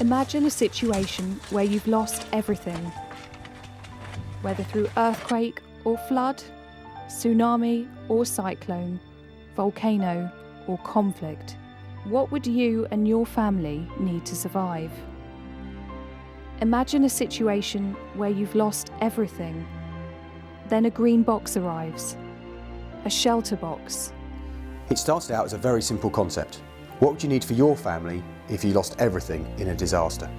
Imagine a situation where you've lost everything, whether through earthquake or flood, tsunami or cyclone, volcano or conflict. What would you and your family need to survive? Imagine a situation where you've lost everything. Then a green box arrives, a shelter box. It started out as a very simple concept. What would you need for your family if you lost everything in a disaster?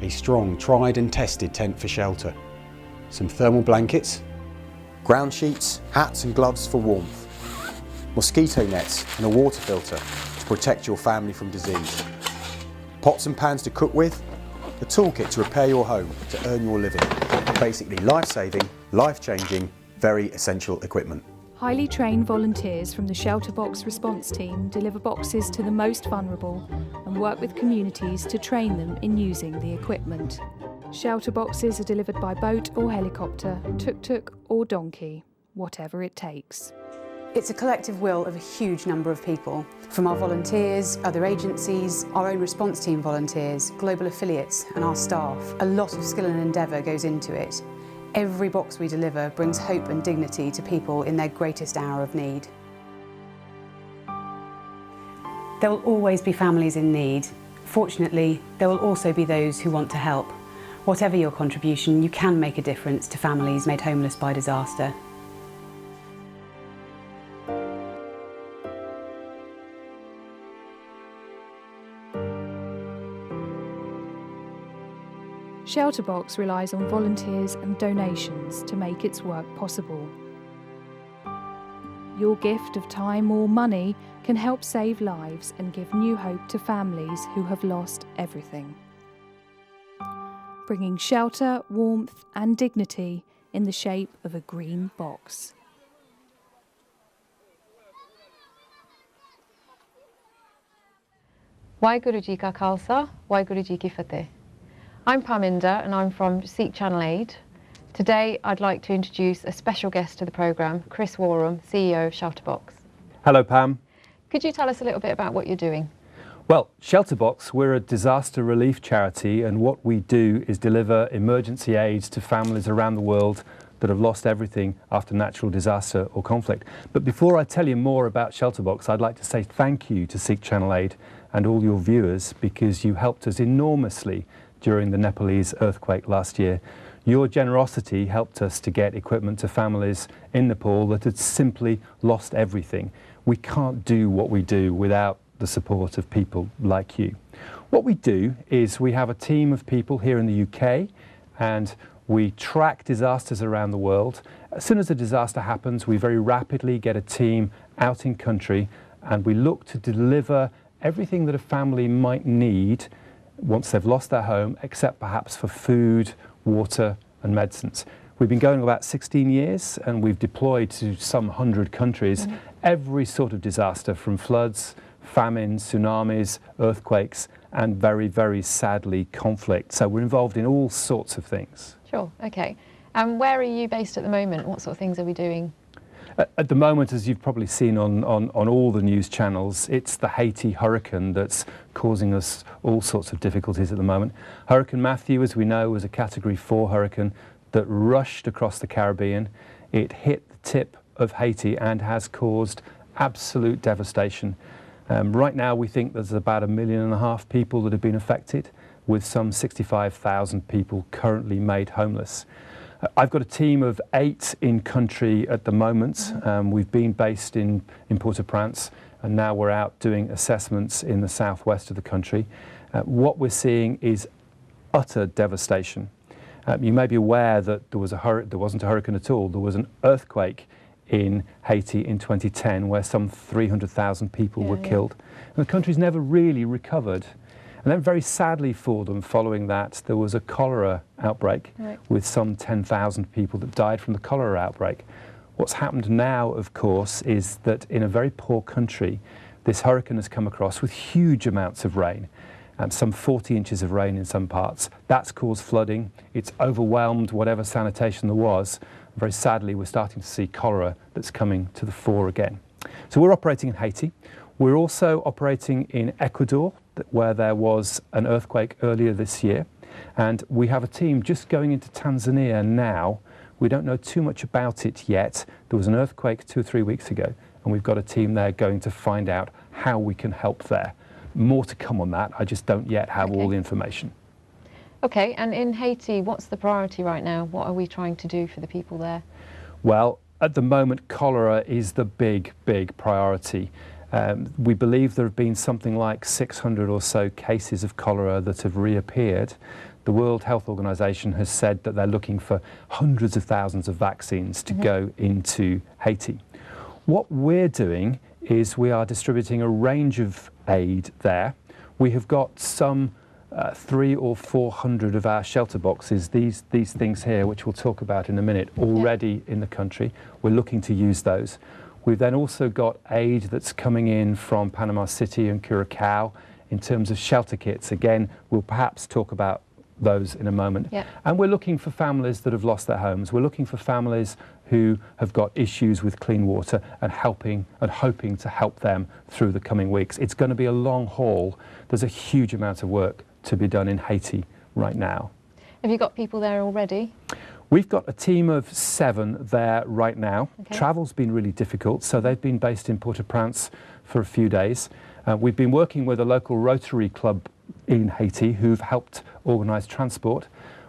A strong, tried and tested tent for shelter. Some thermal blankets, ground sheets, hats and gloves for warmth. Mosquito nets and a water filter to protect your family from disease. Pots and pans to cook with, a toolkit to repair your home to earn your living. Basically life-saving, life-changing, very essential equipment. Highly trained volunteers from the ShelterBox response team deliver boxes to the most vulnerable and work with communities to train them in using the equipment. Shelter boxes are delivered by boat or helicopter, tuk-tuk or donkey, whatever it takes. It's a collective will of a huge number of people, from our volunteers, other agencies, our own response team volunteers, global affiliates and our staff. A lot of skill and endeavour goes into it. Every box we deliver brings hope and dignity to people in their greatest hour of need. There will always be families in need. Fortunately, there will also be those who want to help. Whatever your contribution, you can make a difference to families made homeless by disaster. ShelterBox relies on volunteers and donations to make its work possible. Your gift of time or money can help save lives and give new hope to families who have lost everything. Bringing shelter, warmth and dignity in the shape of a green box. Waheguru Ji Ka Khalsa, Waheguru Ji Ki Fateh. I'm Parminder and I'm from Sikh Channel Aid. Today I'd like to introduce a special guest to the programme, Chris Warham, CEO of ShelterBox. Hello Pam. Could you tell us a little bit about what you're doing? Well, ShelterBox, we're a disaster relief charity and what we do is deliver emergency aids to families around the world that have lost everything after natural disaster or conflict. But before I tell you more about ShelterBox, I'd like to say thank you to Sikh Channel Aid and all your viewers because you helped us enormously during the Nepalese earthquake last year. Your generosity helped us to get equipment to families in Nepal that had simply lost everything. We can't do what we do without the support of people like you. What we do is we have a team of people here in the UK and we track disasters around the world. As soon as a disaster happens, we very rapidly get a team out in country and we look to deliver everything that a family might need once they've lost their home, except perhaps for food, water and medicines. We've been going about 16 years and we've deployed to some 100 countries, every sort of disaster from floods, famines, tsunamis, earthquakes and very, very sadly conflict. So we're involved in all sorts of things. Sure, okay. And where are you based at the moment? What sort of things are we doing? At the moment, as you've probably seen on all the news channels, it's the Haiti hurricane that's causing us all sorts of difficulties at the moment. Hurricane Matthew, as we know, was a Category 4 hurricane that rushed across the Caribbean. It hit the tip of Haiti and has caused absolute devastation. Right now, we think there's about 1.5 million people that have been affected, with some 65,000 people currently made homeless. I've got a team of 8 in country at the moment. We've been based in Port-au-Prince and now we're out doing assessments in the southwest of the country. What we're seeing is utter devastation. You may be aware that there wasn't a hurricane at all. There was an earthquake in Haiti in 2010 where some 300,000 people were killed. And the country's never really recovered. And then very sadly for them, following that, there was a cholera outbreak with some 10,000 people that died from the cholera outbreak. What's happened now, of course, is that in a very poor country, this hurricane has come across with huge amounts of rain, some 40 inches of rain in some parts. That's caused flooding. It's overwhelmed whatever sanitation there was. Very sadly, we're starting to see cholera that's coming to the fore again. So we're operating in Haiti. We're also operating in Ecuador. where there was an earthquake earlier this year. And we have a team just going into Tanzania now. We don't know too much about it yet. There was an earthquake 2 or 3 weeks ago, and we've got a team there going to find out how we can help there. More to come on that. I just don't yet have all the information. Okay, and in Haiti, what's the priority right now? What are we trying to do for the people there? Well, at the moment, cholera is the big priority. We believe there have been something like 600 or so cases of cholera that have reappeared. The World Health Organization has said that they're looking for hundreds of thousands of vaccines to go into Haiti. What we're doing is we are distributing a range of aid there. We have got some 300 or 400 of our shelter boxes, these things here, which we'll talk about in a minute, already in the country. We're looking to use those. We've then also got aid that's coming in from Panama City and Curacao in terms of shelter kits. Again, we'll perhaps talk about those in a moment. And we're looking for families that have lost their homes. We're looking for families who have got issues with clean water and hoping to help them through the coming weeks. It's going to be a long haul. There's a huge amount of work to be done in Haiti right now. Have you got people there already? We've got a team of 7 there right now. Travel's been really difficult, so they've been based in Port-au-Prince for a few days. We've been working with a local Rotary club in Haiti who've helped organise transport.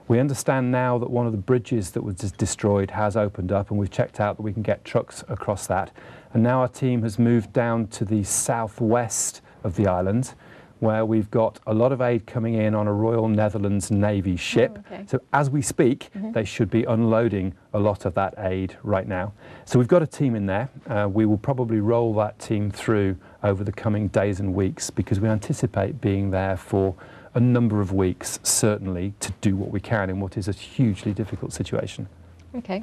We understand now that one of the bridges that was destroyed has opened up, and we've checked out that we can get trucks across that. And now our team has moved down to the southwest of the island, where we've got a lot of aid coming in on a Royal Netherlands Navy ship. So as we speak, they should be unloading a lot of that aid right now. So we've got a team in there. We will probably roll that team through over the coming days and weeks, because we anticipate being there for a number of weeks, certainly, to do what we can in what is a hugely difficult situation. Okay.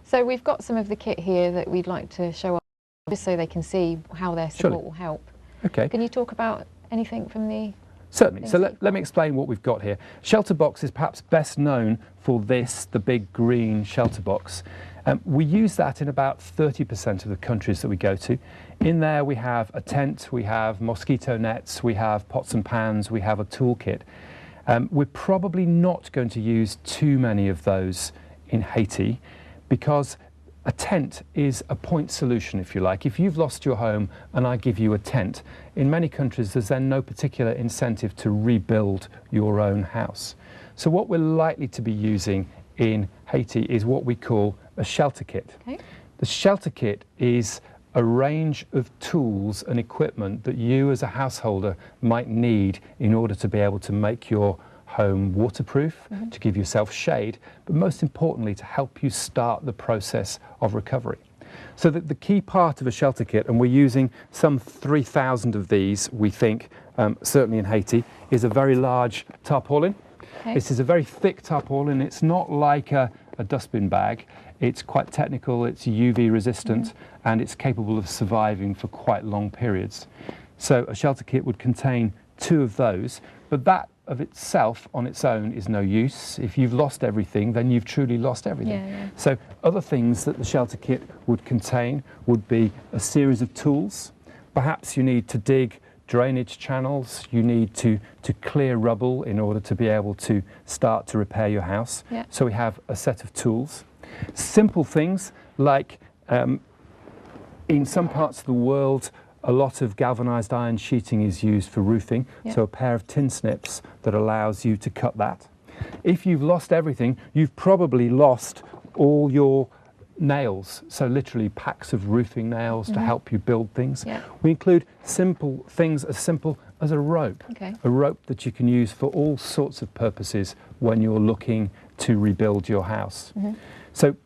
So we've got some of the kit here that we'd like to show up, just so they can see how their support will help. Okay. Can you talk about anything from the... Certainly. So let me explain what we've got here. ShelterBox is perhaps best known for this, the big green shelter box. We use that in about 30% of the countries that we go to. In there we have a tent, we have mosquito nets, we have pots and pans, we have a toolkit. We're probably not going to use too many of those in Haiti, because a tent is a point solution, if you like. If you've lost your home and I give you a tent, in many countries there's then no particular incentive to rebuild your own house. So what we're likely to be using in Haiti is what we call a shelter kit. The shelter kit is a range of tools and equipment that you as a householder might need in order to be able to make your home waterproof, to give yourself shade, but most importantly to help you start the process of recovery. So that the key part of a shelter kit, and we're using some 3,000 of these, we think, certainly in Haiti, is a very large tarpaulin. This is a very thick tarpaulin. It's not like a dustbin bag. It's quite technical, it's UV resistant, and it's capable of surviving for quite long periods. So a shelter kit would contain 2 of those, but that of itself on its own is no use. If you've lost everything, then you've truly lost everything. So other things that the shelter kit would contain would be a series of tools. Perhaps you need to dig drainage channels, you need to clear rubble in order to be able to start to repair your house. So we have a set of tools. Simple things like in some parts of the world, a lot of galvanized iron sheeting is used for roofing, so a pair of tin snips that allows you to cut that. If you've lost everything, you've probably lost all your nails, so literally packs of roofing nails to help you build things. We include simple things as simple as a rope that you can use for all sorts of purposes when you're looking to rebuild your house. So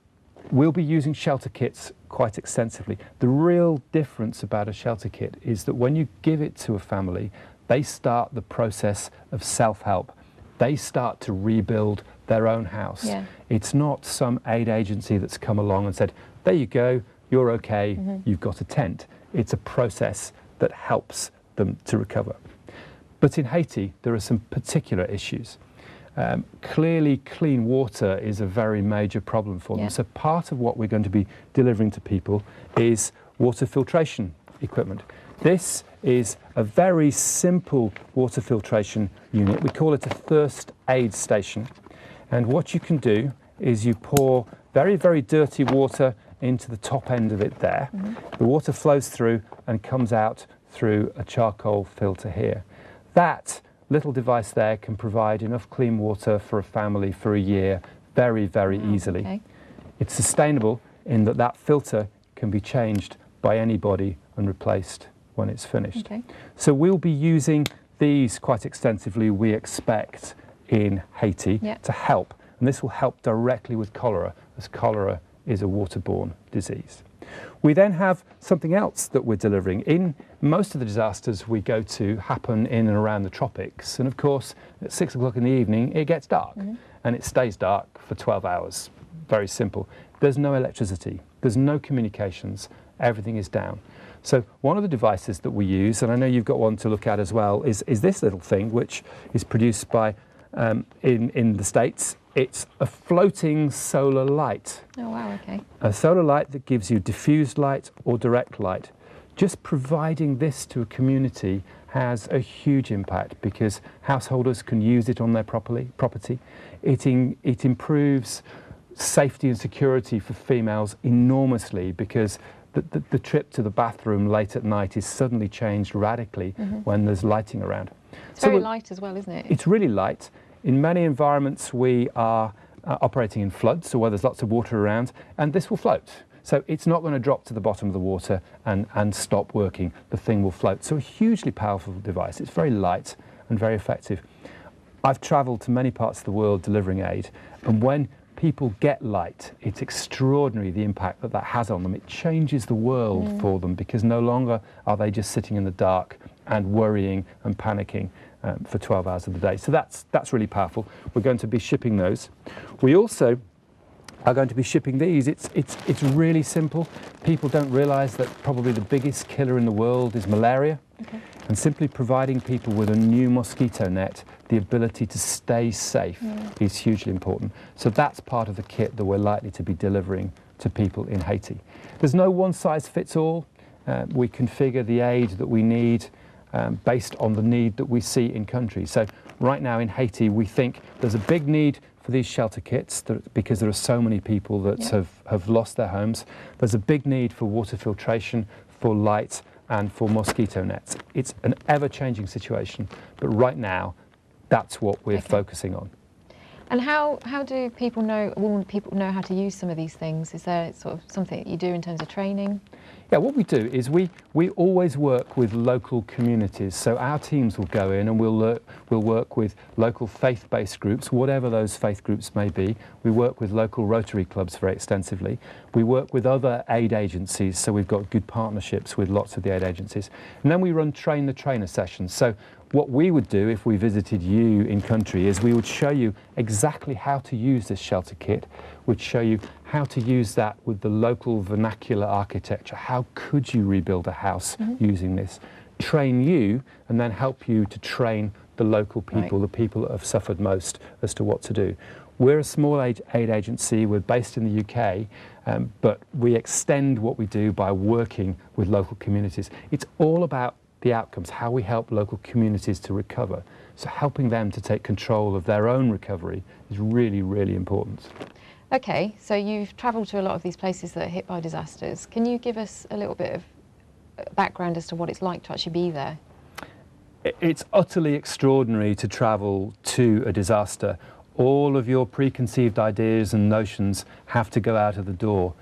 we'll be using shelter kits quite extensively. The real difference about a shelter kit is that when you give it to a family, they start the process of self-help. They start to rebuild their own house. It's not some aid agency that's come along and said, there you go, you're okay, you've got a tent. It's a process that helps them to recover. But in Haiti, there are some particular issues. Clearly, clean water is a very major problem for them. So part of what we're going to be delivering to people is water filtration equipment. This is a very simple water filtration unit. We call it a thirst aid station. And what you can do is you pour very, very dirty water into the top end of it there. The water flows through and comes out through a charcoal filter here. That little device there can provide enough clean water for a family for a year very, very easily. Okay. It's sustainable in that that filter can be changed by anybody and replaced when it's finished. Okay. So we'll be using these quite extensively, we expect, in Haiti to help. And this will help directly with cholera, as cholera is a waterborne disease. We then have something else that we're delivering. In most of the disasters we go to happen in and around the tropics. And of course, at 6 o'clock in the evening, it gets dark and it stays dark for 12 hours. Very simple. There's no electricity, there's no communications, everything is down. So one of the devices that we use, and I know you've got one to look at as well, is this little thing, which is produced by, in the States. It's a floating solar light. Oh wow, okay. A solar light that gives you diffused light or direct light. Just providing this to a community has a huge impact because householders can use it on their property. It improves safety and security for females enormously because the trip to the bathroom late at night is suddenly changed radically when there's lighting around. It's very light as well, isn't it? It's really light. In many environments we are operating in floods, so where there's lots of water around, and this will float. So it's not going to drop to the bottom of the water and stop working. The thing will float. So a hugely powerful device. It's very light and very effective. I've travelled to many parts of the world delivering aid, and when people get light, it's extraordinary the impact that has on them. It changes the world for them because no longer are they just sitting in the dark and worrying and panicking for 12 hours of the day. So that's really powerful. We're going to be shipping those. We also are going to be shipping these. It's really simple. People don't realise that probably the biggest killer in the world is malaria. Okay. And simply providing people with a new mosquito net, the ability to stay safe is hugely important. So that's part of the kit that we're likely to be delivering to people in Haiti. There's no one size fits all. We configure the aid that we need based on the need that we see in country. So right now in Haiti, we think there's a big need for these shelter kits because there are so many people that have lost their homes. There's a big need for water filtration, for light, and for mosquito nets. It's an ever-changing situation, but right now, that's what we're focusing on. And how do people know, will people know how to use some of these things? Is there sort of something that you do in terms of training? Yeah, what we do is we always work with local communities. So our teams will go in and we'll work with local faith-based groups, whatever those faith groups may be. We work with local Rotary clubs very extensively. We work with other aid agencies, so we've got good partnerships with lots of the aid agencies. And then we run train the trainer sessions. So what we would do if we visited you in country is we would show you exactly how to use this shelter kit. We'd show you how to use that with the local vernacular architecture. How could you rebuild a house using this? Train you and then help you to train the local people, the people that have suffered most as to what to do. We're a small aid agency, we're based in the UK, but we extend what we do by working with local communities. It's all about the outcomes, how we help local communities to recover. So helping them to take control of their own recovery is really, really important. Okay, so you've travelled to a lot of these places that are hit by disasters. Can you give us a little bit of background as to what it's like to actually be there? It's utterly extraordinary to travel to a disaster. All of your preconceived ideas and notions have to go out of the door.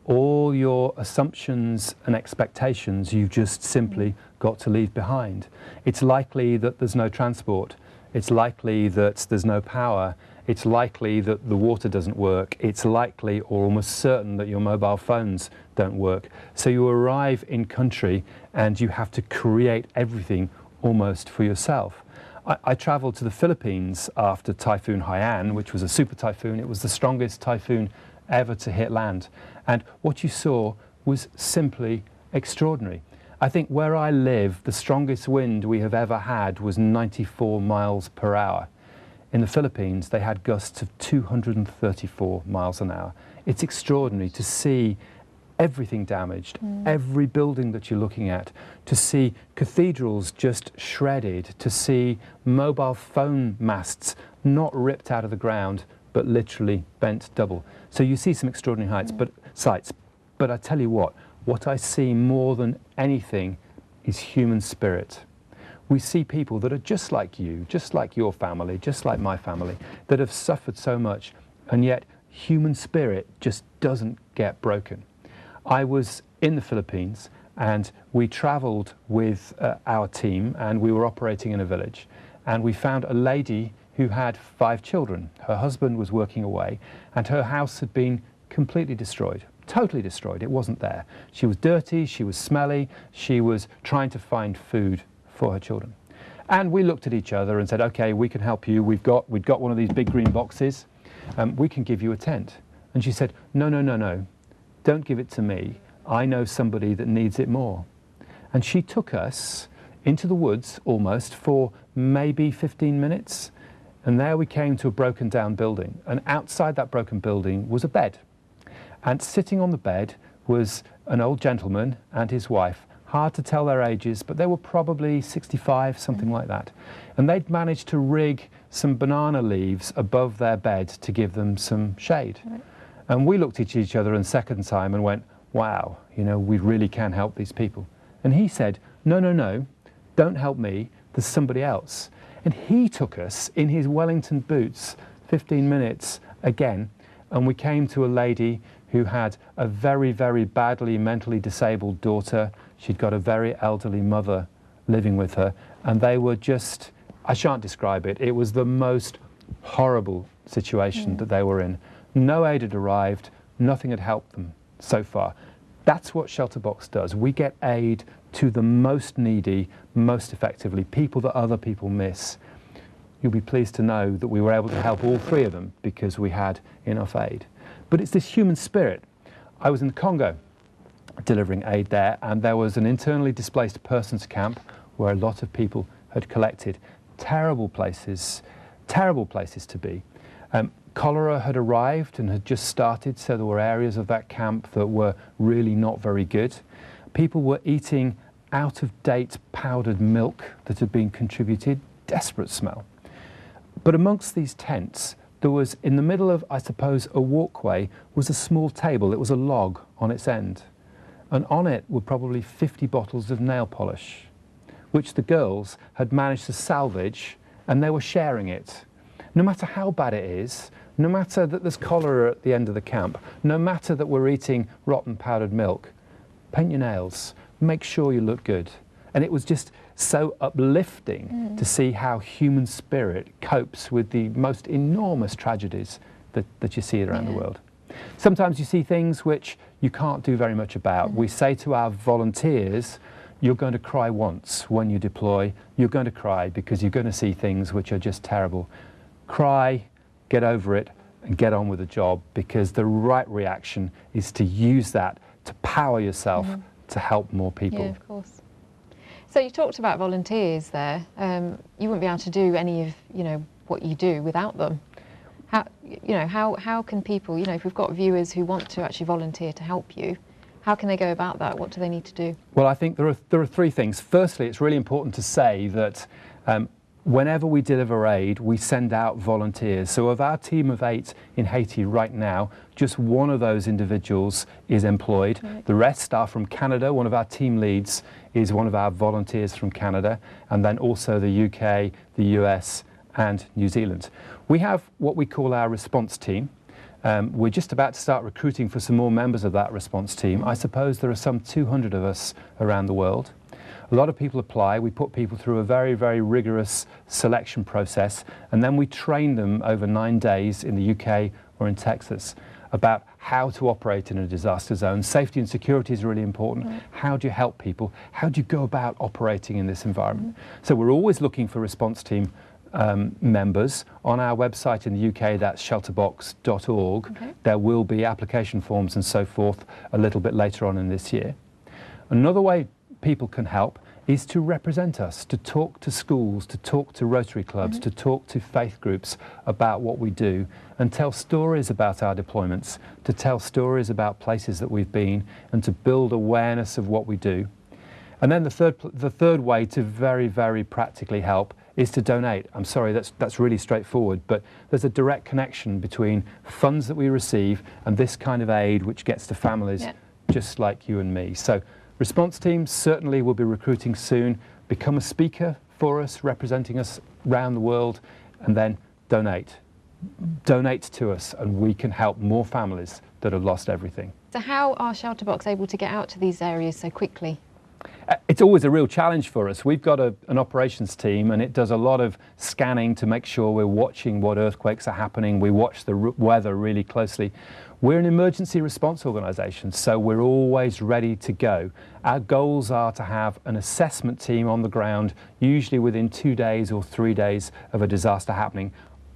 All your assumptions and expectations you've just simply got to leave behind. It's likely that there's no transport. It's likely that there's no power. It's likely that the water doesn't work. It's likely or almost certain that your mobile phones don't work. So you arrive in country and you have to create everything almost for yourself. I travelled to the Philippines after Typhoon Haiyan, which was a super typhoon. It was the strongest typhoon ever to hit land. And what you saw was simply extraordinary. I think where I live, the strongest wind we have ever had was 94 miles per hour. In the Philippines, they had gusts of 234 miles an hour. It's extraordinary to see everything damaged, every building that you're looking at, to see cathedrals just shredded, to see mobile phone masts not ripped out of the ground, but literally bent double. So you see some extraordinary sights. But I tell you what I see more than anything is human spirit. We see people that are just like you, just like your family, just like my family, that have suffered so much, and yet human spirit just doesn't get broken. I was in the Philippines and we travelled with our team, and we were operating in a village, and we found a lady who had 5 children. Her husband was working away and her house had been completely destroyed, totally destroyed. It wasn't there. She was dirty, she was smelly, she was trying to find food for her children. And we looked at each other and said, okay, we can help you. We'd got one of these big green boxes. We can give you a tent. And she said, no, don't give it to me. I know somebody that needs it more. And she took us into the woods almost for maybe 15 minutes. And there we came to a broken down building. And outside that broken building was a bed. And sitting on the bed was an old gentleman and his wife. Hard to tell their ages, but they were probably 65, something like that. And they'd managed to rig some banana leaves above their bed to give them some shade. Right. And we looked at each other a second time and went, wow, you know, we really can help these people. And he said, no, don't help me, there's somebody else. And he took us in his Wellington boots, 15 minutes again, and we came to a lady who had a very, very badly mentally disabled daughter. She'd got a very elderly mother living with her, and they were just, I shan't describe it, it was the most horrible situation that they were in. No aid had arrived, nothing had helped them so far. That's what ShelterBox does. We get aid to the most needy, most effectively, people that other people miss. You'll be pleased to know that we were able to help all 3 of them because we had enough aid. But it's this human spirit. I was in the Congo delivering aid there, and there was an internally displaced persons camp where a lot of people had collected. Terrible places to be. Cholera had arrived and had just started, so there were areas of that camp that were really not very good. People were eating out-of-date powdered milk that had been contributed. Desperate smell. But amongst these tents, there was, in the middle of, I suppose, a walkway, was a small table. It was a log on its end. And on it were probably 50 bottles of nail polish, which the girls had managed to salvage, and they were sharing it. No matter how bad it is, no matter that there's cholera at the end of the camp, no matter that we're eating rotten powdered milk, paint your nails, make sure you look good. And it was just so uplifting to see how human spirit copes with the most enormous tragedies that you see around the world. Sometimes you see things which you can't do very much about. We say to our volunteers, you're going to cry once when you deploy. You're going to cry because you're going to see things which are just terrible. Cry, get over it, and get on with the job, because the right reaction is to use that to power yourself to help more people. Yeah, of course. So you talked about volunteers there. You wouldn't be able to do any of, you know, what you do without them. How can people, you know, if we've got viewers who want to actually volunteer to help you, how can they go about that? What do they need to do? Well, I think there are 3 things. Firstly, it's really important to say that whenever we deliver aid, we send out volunteers. So of our team of 8 in Haiti right now, just one of those individuals is employed. Right. The rest are from Canada. One of our team leads is one of our volunteers from Canada, and then also the UK, the US, and New Zealand. We have what we call our response team. We're just about to start recruiting for some more members of that response team. I suppose there are some 200 of us around the world. A lot of people apply. We put people through a very, very rigorous selection process, and then we train them over 9 days in the UK or in Texas about how to operate in a disaster zone. Safety and security is really important. Right. How do you help people? How do you go about operating in this environment? So we're always looking for response team members. On our website in the UK, that's shelterbox.org. Okay. There will be application forms and so forth a little bit later on in this year. Another way people can help is to represent us, to talk to schools, to talk to Rotary clubs, to talk to faith groups about what we do and tell stories about our deployments, to tell stories about places that we've been and to build awareness of what we do. And then the third way to very, very practically help is to donate. I'm sorry, that's really straightforward, but there's a direct connection between funds that we receive and this kind of aid which gets to families just like you and me. So response teams certainly will be recruiting soon. Become a speaker for us, representing us around the world, and then donate. Donate to us and we can help more families that have lost everything. So how are ShelterBox able to get out to these areas so quickly? It's always a real challenge for us. We've got an operations team and it does a lot of scanning to make sure we're watching what earthquakes are happening. We watch the weather really closely. We're an emergency response organisation, so we're always ready to go. Our goals are to have an assessment team on the ground, usually within 2 days or 3 days of a disaster happening.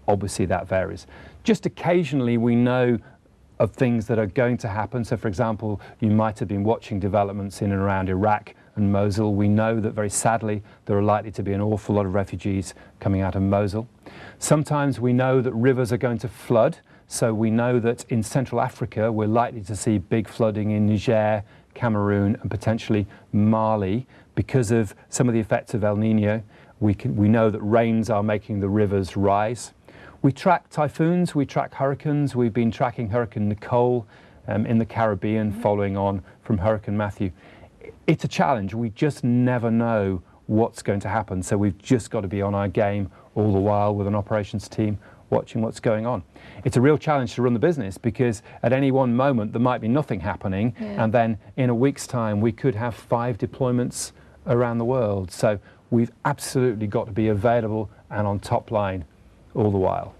Obviously that varies. Just occasionally we know of things that are going to happen. So for example, you might have been watching developments in and around Iraq and Mosul. We know that very sadly there are likely to be an awful lot of refugees coming out of Mosul. Sometimes we know that rivers are going to flood. So we know that in Central Africa we're likely to see big flooding in Niger, Cameroon and potentially Mali because of some of the effects of El Nino. We know that rains are making the rivers rise. We track typhoons, we track hurricanes. We've been tracking Hurricane Nicole in the Caribbean, following on from Hurricane Matthew. It's a challenge. We just never know what's going to happen. So we've just got to be on our game all the while with an operations team watching what's going on. It's a real challenge to run the business because at any one moment there might be nothing happening and then in a week's time we could have 5 deployments around the world. So we've absolutely got to be available and on top line all the while.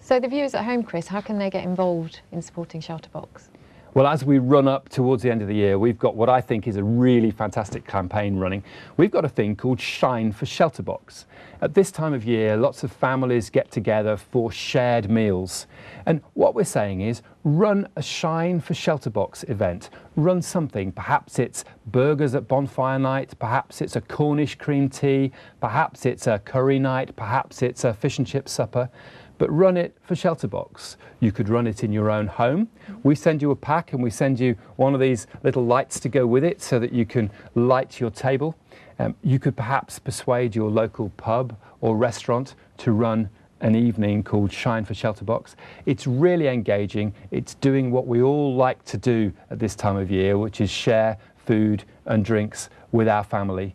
So the viewers at home, Chris, how can they get involved in supporting ShelterBox? Well, as we run up towards the end of the year, we've got what I think is a really fantastic campaign running. We've got a thing called Shine for ShelterBox. At this time of year, lots of families get together for shared meals. And what we're saying is run a Shine for ShelterBox event. Run something. Perhaps it's burgers at bonfire night, perhaps it's a Cornish cream tea, perhaps it's a curry night, perhaps it's a fish and chip supper. But run it for ShelterBox. You could run it in your own home. We send you a pack and we send you one of these little lights to go with it so that you can light your table. You could perhaps persuade your local pub or restaurant to run an evening called Shine for ShelterBox. It's really engaging. It's doing what we all like to do at this time of year, which is share food and drinks with our family.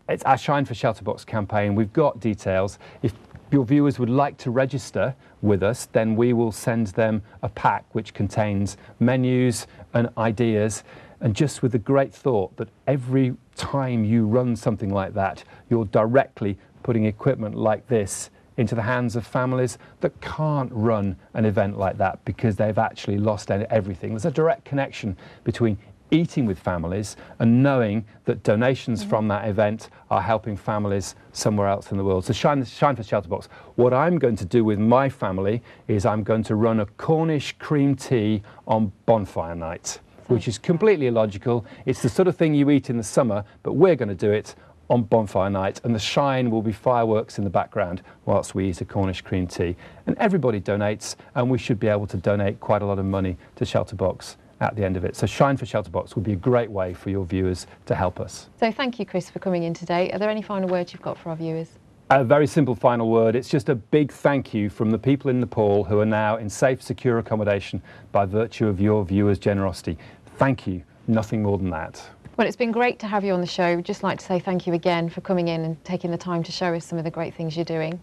It's our Shine for ShelterBox campaign. We've got details. If your viewers would like to register with us, then we will send them a pack which contains menus and ideas, and just with the great thought that every time you run something like that, you're directly putting equipment like this into the hands of families that can't run an event like that because they've actually lost everything. There's a direct connection between eating with families and knowing that donations from that event are helping families somewhere else in the world. So Shine for ShelterBox. What I'm going to do with my family is I'm going to run a Cornish cream tea on bonfire night, which is completely illogical. It's the sort of thing you eat in the summer, but we're going to do it on bonfire night, and the Shine will be fireworks in the background whilst we eat a Cornish cream tea. And everybody donates, and we should be able to donate quite a lot of money to ShelterBox at the end of it. So Shine for ShelterBox would be a great way for your viewers to help us. So thank you, Chris, for coming in today. Are there any final words you've got for our viewers? A very simple final word. It's just a big thank you from the people in Nepal who are now in safe, secure accommodation by virtue of your viewers' generosity. Thank you. Nothing more than that. Well, it's been great to have you on the show. We'd just like to say thank you again for coming in and taking the time to show us some of the great things you're doing.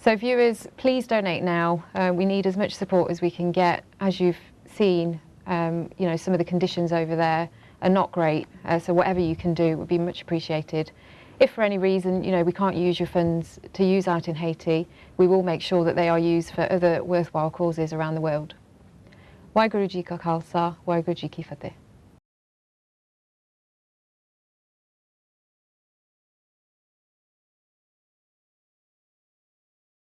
So viewers, please donate now. We need as much support as we can get. As you've seen, you know, some of the conditions over there are not great, so whatever you can do would be much appreciated. If for any reason, you know, we can't use your funds to use out in Haiti, we will make sure that they are used for other worthwhile causes around the world. Waheguru Ji Ka Khalsa, Waheguru Ji Ki Fateh.